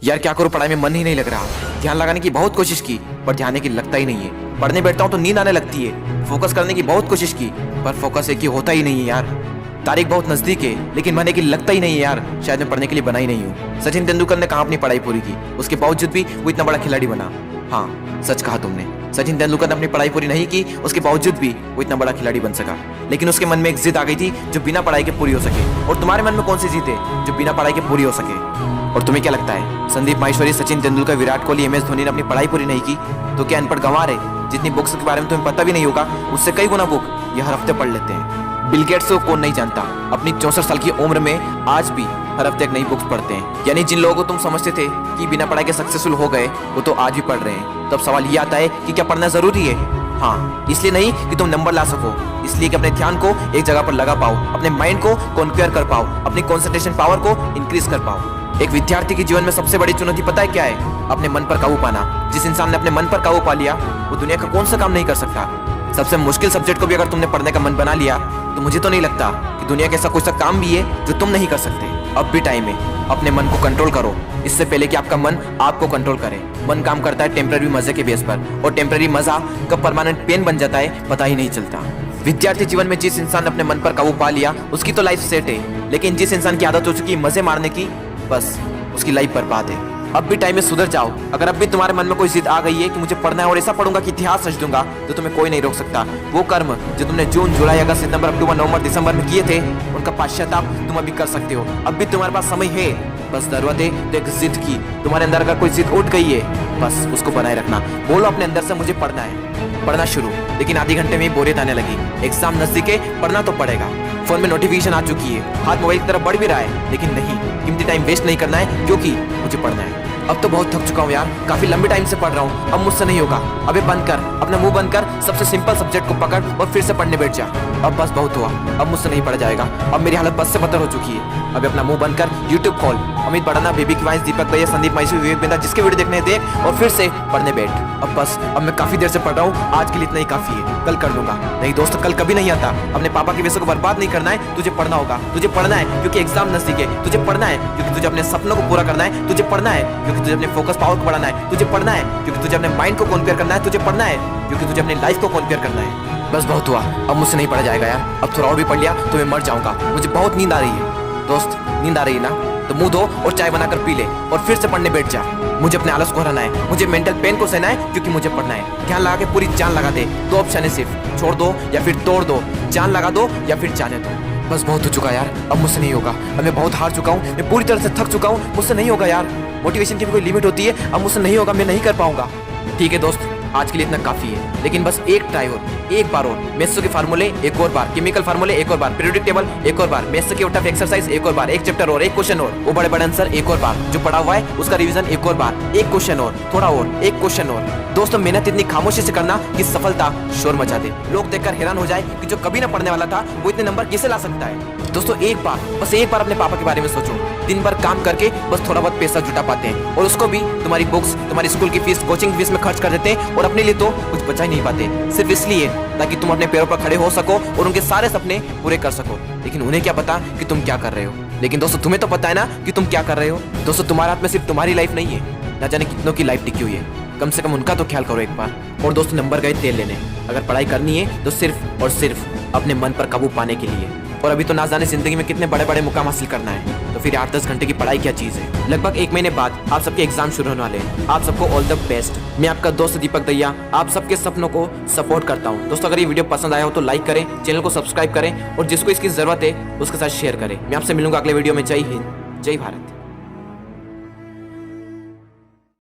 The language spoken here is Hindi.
यार क्या करूं, पढ़ाई में मन ही नहीं लग रहा। ध्यान लगाने की बहुत कोशिश की पर ध्यान की लगता ही नहीं है। पढ़ने बैठता हूं तो नींद आने लगती है। फोकस करने की बहुत कोशिश की पर फोकस एक ही होता ही नहीं है यार। तारीख बहुत नजदीक है लेकिन मन की लगता ही नहीं है यार। शायद मैं पढ़ने के लिए बना ही नहीं हूँ। सचिन तेंदुलकर ने कहाँ अपनी पढ़ाई पूरी की, उसके बावजूद भी वो इतना बड़ा खिलाड़ी बना। हाँ सच कहा तुमने, सचिन तेंदुलकर ने अपनी पढ़ाई पूरी नहीं की, उसके बावजूद भी वो इतना बड़ा खिलाड़ी बन सका। लेकिन उसके मन में एक जिद आ गई थी जो बिना पढ़ाई के पूरी हो सके। और तुम्हारे मन में कौन सी जिद है जो बिना पढ़ाई के पूरी हो सके? और तुम्हें क्या लगता है संदीप माहेश्वरी, सचिन तेंदुलकर, विराट कोहली, MS धोनी ने अपनी पढ़ाई पूरी नहीं की तो क्या अनपढ़ गंवार है? जितनी बुक्स के बारे में तुम्हें पता भी नहीं होगा उससे कई गुना बुक ये हर हफ्ते पढ़ लेते हैं। बिल गेट्स को कौन नहीं जानता, अपनी 64 साल की उम्र में आज भी हर हफ्ते एक नई बुक्स पढ़ते हैं। यानी जिन लोगों को तुम समझते थे कि बिना पढ़ाई के सक्सेसफुल हो गए वो तो आज भी पढ़ रहे हैं। तब सवाल ये आता है कि क्या पढ़ना जरूरी है? हाँ, इसलिए नहीं कि तुम नंबर ला सको, इसलिए कि अपने ध्यान को एक जगह पर लगा पाओ, अपने माइंड को कॉन्क्वेयर कर पाओ, अपनी कॉन्सेंट्रेशन पावर को इंक्रीज कर पाओ। एक विद्यार्थी के जीवन में सबसे बड़ी चुनौती पता है क्या है? अपने मन पर काबू पाना। जिस इंसान ने अपने मन पर काबू पा लिया वो दुनिया का कौन सा काम नहीं कर सकता। सबसे मुश्किल सब्जेक्ट को भी अगर तुमने पढ़ने का मन बना लिया तो मुझे तो नहीं लगता कि दुनिया का ऐसा कोई सा काम भी है जो तुम नहीं कर सकते। अब भी टाइम है, अपने मन को कंट्रोल करो इससे पहले कि आपका मन आपको कंट्रोल करे। मन काम करता है टेम्पररी मजे के बेस पर और टेम्पररी मजा कब परमानेंट पेन बन जाता है पता ही नहीं चलता। विद्यार्थी जीवन में जिस इंसान ने अपने मन पर काबू पा लिया उसकी तो लाइफ सेट है, लेकिन जिस इंसान की आदत हो चुकी है मजे मारने की, बस उसकी लाइफ बर्बाद है। अब भी टाइम में सुधर जाओ। अगर अब भी तुम्हारे मन में कोई जिद आ गई है कि मुझे पढ़ना है और ऐसा पढ़ूंगा कि इतिहास रच दूंगा तो तुम्हें कोई नहीं रोक सकता। वो कर्म जो तुमने जून, जुलाई, अगस्त, सितंबर, अक्टूबर, नवंबर, दिसंबर में किए थे उनका पश्चाताप तुम अभी कर सकते हो। अब भी तुम्हारे पास समय है, बस जरूरत है तो एक जिद की। तुम्हारे अंदर अगर कोई जिद उठ गई है बस उसको बनाए रखना। बोलो अपने अंदर से मुझे पढ़ना है, पढ़ना शुरू। लेकिन आधे घंटे में बोरियत आने लगी, एग्जाम नजदीक है, पढ़ना तो पड़ेगा। फोन में नोटिफिकेशन आ चुकी है, हाथ मोबाइल की तरफ बढ़ भी रहा है, लेकिन नहीं, कीमती टाइम वेस्ट नहीं करना है क्योंकि मुझे पढ़ना है। अब तो बहुत थक चुका हूँ यार, काफी लंबे टाइम से पढ़ रहा हूँ, अब मुझसे नहीं होगा। अबे बंद कर, अपना मुंह बंद कर, सबसे सिंपल सब्जेक्ट को पकड़ और फिर से पढ़ने बैठ जा। अब बस बहुत हुआ, अब मुझसे नहीं पढ़ा जाएगा। अब मेरी हालत बस से बदतर हो चुकी है। अब अपना मुंह बंद कर, यूट्यूब खोल, अमित बड़ाना, बेबी की वॉइस, दीपक दया, संदीप माहेश्वरी, विवेक बिंदा, जिसके वीडियो देखने देख और फिर से पढ़ने बैठ। अब बस, अब मैं काफी देर से पढ़ रहा हूँ, आज के लिए इतना ही काफी है, कल कर लूंगा। नहीं दोस्त, कल कभी नहीं आता। अपने पापा के पैसे को बर्बाद नहीं करना है, तुझे पढ़ना होगा। तुझे पढ़ना है क्योंकि एग्जाम नजदीक है, तुझे पढ़ना है क्योंकि तुझे अपने सपनों को पूरा करना है, तुझे पढ़ना है क्योंकि तुझे अपने फोकस पावर को बढ़ाना है, तुझे पढ़ना है क्योंकि तुझे अपने माइंड को कॉन्क्वेयर करना है, तुझे पढ़ना है क्योंकि तुझे अपनी लाइफ को कॉन्क्वेयर करना है। बस बहुत हुआ, अब मुझसे नहीं पढ़ा जाएगा यार। अब थोड़ा और भी पढ़ लिया तो मैं मर जाऊंगा। मुझे बहुत नींद आ रही है। दोस्त, नींद आ रही है ना तो मुंह धो और चाय बनाकर पी ले और फिर से पढ़ने बैठ जा। मुझे अपने आलस को हराना है, मुझे मेंटल पेन को सहना है क्योंकि मुझे पढ़ना है। ध्यान लगा के पूरी जान लगा दे। दो ऑप्शन है सिर्फ, छोड़ दो या फिर तोड़ दो, जान लगा दो या फिर जाने दो। बस बहुत हो चुका यार, अब मुझसे नहीं होगा। अब मैं बहुत हार चुका हूँ, मैं पूरी तरह से थक चुका हूँ, मुझसे नहीं होगा यार। मोटिवेशन की भी कोई लिमिट होती है, अब मुझसे नहीं होगा, मैं नहीं कर पाऊंगा। ठीक है दोस्त, आज के लिए इतना काफी है, लेकिन बस एक ट्राई और, एक बार और। मेथ्स के फार्मूले एक और बार, केमिकल फार्मूले एक और बार, पीरियोडिक टेबल एक और बार, मेथ्स के टफ एक्सरसाइज एक और बार, एक चैप्टर और, एक क्वेश्चन और, वो बड़े बड़े आंसर एक और बार, जो पढ़ा हुआ है उसका रिवीजन एक और बार, एक क्वेश्चन और, थोड़ा और, एक क्वेश्चन और। दोस्तों, मेहनत इतनी खामोशी से करना कि सफलता शोर मचा दे, लोग देखकर हैरान हो जाए कि जो कभी ना पढ़ने वाला था वो इतने नंबर कैसे ला सकता है। दोस्तों, एक बार, बस एक बार अपने पापा के बारे में सोचो। दिन भर काम करके बस थोड़ा बहुत पैसा जुटा पाते हैं और उसको भी तुम्हारी बुक्स, तुम्हारी स्कूल की फीस, कोचिंग फीस में खर्च कर देते हैं और अपने लिए तो कुछ बचा ही नहीं पाते, सिर्फ इसलिए ताकि तुम अपने पैरों पर खड़े हो सको और उनके सारे सपने पूरे कर सको। लेकिन उन्हें क्या पता कि तुम क्या कर रहे हो। लेकिन दोस्तों, तुम्हें तो पता है ना कि तुम क्या कर रहे हो। दोस्तों, तुम्हारे हाथ में सिर्फ तुम्हारी लाइफ नहीं है, ना जाने कितनों की लाइफ टिकी हुई है। कम से कम उनका तो ख्याल करो एक बार। और दोस्तों, नंबर गए तेल लेने। अगर पढ़ाई करनी है तो सिर्फ और सिर्फ अपने मन पर काबू पाने के लिए। और अभी तो ना जाने जिंदगी में कितने बड़े बड़े मुकाम हासिल करना है, तो फिर 8-10 घंटे की पढ़ाई क्या चीज है। लगभग 1 महीने बाद आप सबके एग्जाम शुरू होने वाले हैं। आप सबको ऑल द बेस्ट। मैं आपका दोस्त दीपक दैया आप सबके सपनों को सपोर्ट करता हूँ। दोस्तों, अगर ये वीडियो पसंद आया हो तो लाइक करें, चैनल को सब्सक्राइब करें और जिसको इसकी जरूरत है उसके साथ शेयर करें। मैं आपसे मिलूंगा अगले वीडियो में। जय हिंद, जय भारत।